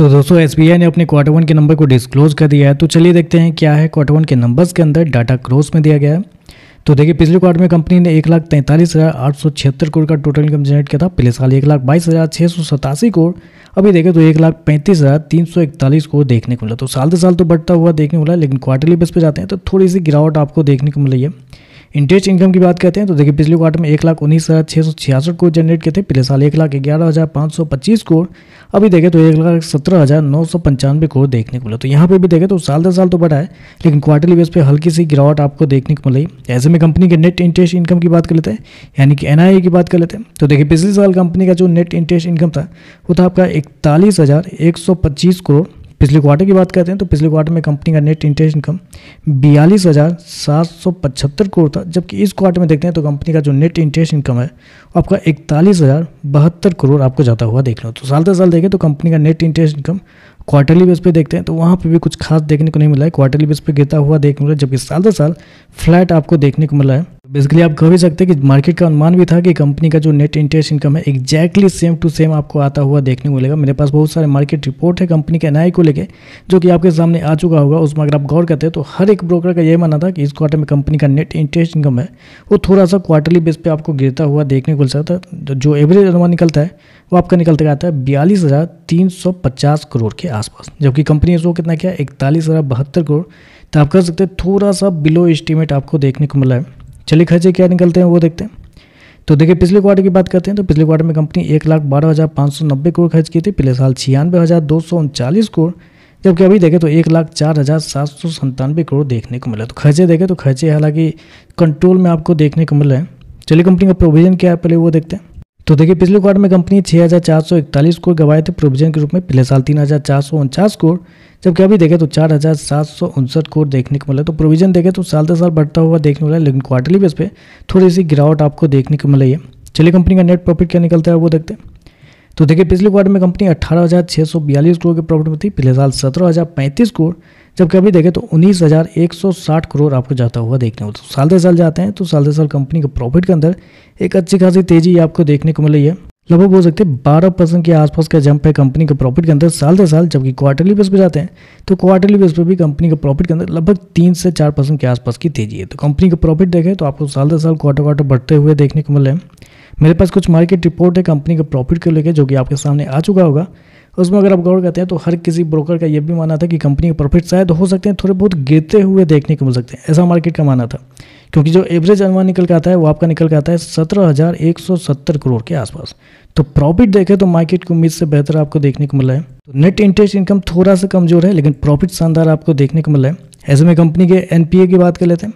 तो दोस्तों एसबीआई ने अपने क्वार्टर वन के नंबर को डिस्क्लोज कर दिया है। तो चलिए देखते हैं क्या है क्वार्टर वन के नंबर्स के अंदर डाटा क्रॉस में दिया गया है। तो देखिए पिछले क्वार्टर में कंपनी ने 1,43,876 करोड़ का टोटल इनकम जनरेट किया था। पिछले साल 1,22,687 करोड़, अभी देखें तो 1,35,341 करोड़ देखने को मिला। तो साल से साल तो बढ़ता हुआ देखने को मिला, लेकिन क्वार्टरली बेस पे जाते हैं तो थोड़ी सी गिरावट आपको देखने को मिल रही है। इंटरेस्ट इनकम की बात करते हैं तो देखिए पिछले क्वार्टर में 1,19,666 करोड़ जनरेट किए थे। पिछले साल 1,11,525 करोड़, अभी देखें तो 1,17,995 करोड़ देखने को मिला। तो यहाँ पे भी देखें तो साल दर साल तो बढ़ा है, लेकिन क्वार्टरली बेस पे हल्की सी गिरावट आपको देखने को मिल रही है। ऐसे में कंपनी के नेट इंटरेस्ट इनकम की बात कर लेते हैं, यानी कि एनआईए की बात कर लेते हैं। तो देखिए पिछले साल कंपनी का जो नेट इंटरेस्ट इनकम था वो था आपका 41,125 करोड़। पिछले क्वार्टर की बात करते हैं तो पिछले क्वार्टर में कंपनी का नेट इंटरेस्ट इनकम 42,775 करोड़ था, जबकि इस क्वार्टर में देखते हैं तो कंपनी का जो नेट इंटरेस्ट इनकम है वो आपका 41,072 करोड़ आपको जाता हुआ देख लो। तो साल दर साल देखें तो कंपनी का net interest income quarterly base पे देखते हैं तो वहाँ पे भी कुछ खास देखने को नहीं मिला है। क्वार्टरली बेस पे गिरता हुआ देखने को मिला, जबकि साल दर साल फ्लैट आपको देखने को मिला है। बेसिकली आप कह भी सकते हैं कि मार्केट का अनुमान भी था कि कंपनी का जो नेट इंटरेस्ट इनकम है एग्जैक्टली सेम टू सेम आपको आता हुआ देखने को मिलेगा। मेरे पास बहुत सारे मार्केट रिपोर्ट है कंपनी के एनआईए को लेके, जो कि आपके सामने आ चुका होगा। उसमें अगर आप गौर करते हैं तो हर एक ब्रोकर का यही मानना था कि इस क्वार्टर में कंपनी का नेट इंटरेस्ट इनकम है वो थोड़ा सा क्वार्टरली बेस पे आपको गिरता हुआ देखने को मिल सकता है। जो एवरेज अनुमान निकलता है वो आपका निकलते आता है 42,350 करोड़ के आसपास, जबकि कंपनी ने शो कितना किया 41,072 करोड़। तो आप कह सकते हैं थोड़ा सा बिलो एस्टीमेट आपको देखने को मिला है। चलिए खर्चे क्या निकलते हैं वो देखते हैं। तो देखिए पिछले क्वार्टर की बात करते हैं तो पिछले क्वार्टर में कंपनी 1,12,590 करोड़ खर्च की थी। पिछले साल 96,239 करोड़, जबकि अभी देखें तो 1,04,797 करोड़ देखने को मिला। तो खर्चे देखें तो खर्चे हालांकि कंट्रोल में आपको देखने को मिल रहे हैं। चलिए कंपनी का प्रोविजन क्या है पहले वो देखते हैं। तो देखिए पिछले क्वार्टर में कंपनी 6,441 करोड़ गवाए थे प्रोविजन के रूप में। पिछले साल 3,449 करोड़, जबकि अभी देखें तो 4,759 करोड़ देखने को मिला। तो प्रोविजन देखें तो साल दर साल बढ़ता हुआ देखने को मिला, लेकिन क्वार्टरली बेस पे थोड़ी सी गिरावट आपको देखने को मिल रही है। चलिए कंपनी का नेट प्रॉफिट क्या निकलता है वो देखते हैं। तो देखिए पिछले क्वार्टर में कंपनी 18,642 करोड़ के प्रॉफिट में थी। पिछले साल 17,035 करोड़, जबकि अभी देखें तो 19,160 करोड़ आपको जाता हुआ देखने को। तो साल दर साल जाते हैं तो साल दर साल कंपनी के प्रॉफिट के अंदर एक अच्छी खासी तेजी आपको देखने को मिल रही है। लगभग बोल सकते हैं 12% के आसपास का जंप है कंपनी के प्रॉफिट के अंदर साल दर साल। जबकि क्वार्टरली बेस पे जाते हैं तो क्वार्टरली बेस पे भी कंपनी के प्रॉफिट के अंदर लगभग 3 से 4% के आसपास की तेजी है। तो कंपनी का प्रॉफिट देखें तो आपको साल दर साल क्वार्टर बढ़ते हुए देखने को मिल रहे हैं। मेरे पास कुछ मार्केट रिपोर्ट है कंपनी के प्रॉफिट को लेकर, जो कि आपके सामने आ चुका होगा। उसमें अगर आप गौर करते हैं तो हर किसी ब्रोकर का यह भी मानना था कि कंपनी के प्रॉफिट शायद हो सकते हैं थोड़े बहुत गिरते हुए देखने को मिल सकते हैं, ऐसा मार्केट का मानना था। क्योंकि जो एवरेज अनुमान निकल के आता है वो आपका निकल के आता है 17,170 करोड़ के आसपास। तो प्रॉफिट देखें तो मार्केट की उम्मीद से बेहतर आपको देखने को मिला है। तो नेट इंटरेस्ट इनकम थोड़ा सा कमजोर है, लेकिन प्रॉफिट शानदार आपको देखने को मिला है। ऐसे में कंपनी के एनपीए की बात कर लेते हैं।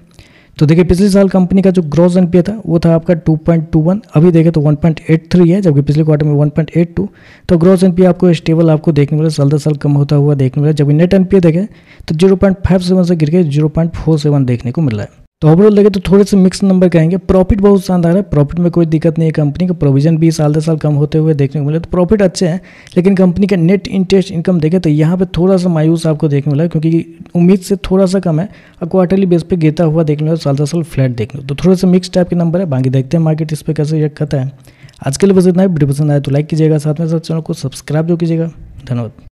तो देखिए पिछले साल कंपनी का जो ग्रॉस एनपीए था वो था आपका 2.21, अभी देखें तो 1.83 है, जबकि पिछले क्वार्टर में 1.82। तो ग्रॉस एनपीए आपको स्टेबल आपको देखने को मिला, साल दर साल कम होता हुआ देखने को मिला। जबकि नेट एनपीए देखें तो 0.57 से गिर के 0.47 देखने को मिल रहा है। तो ओवरऑल देखें तो थोड़े से मिक्स नंबर कहेंगे। प्रॉफिट बहुत शानदार है, प्रॉफिट में कोई दिक्कत नहीं है। कंपनी का प्रोविजन भी साल दर साल कम होते हुए देखने को मिले, तो प्रॉफिट अच्छे हैं। लेकिन कंपनी का नेट इंटरेस्ट इनकम देखें तो यहाँ पे थोड़ा सा मायूस आपको देखने को मिला, क्योंकि उम्मीद से थोड़ा सा कम है और क्वार्टरली बेस पे गिरता हुआ देखने को, साल दर साल फ्लैट देखने को। तो थोड़े से मिक्स टाइप के नंबर है। बाकी देखते हैं मार्केट इस पर कैसे रिएक्ट करता है। आज के लिए बस इतना ही। वीडियो पसंद आए तो लाइक कीजिएगा, साथ में साथ चैनल को सब्सक्राइब जो कीजिएगा। धन्यवाद।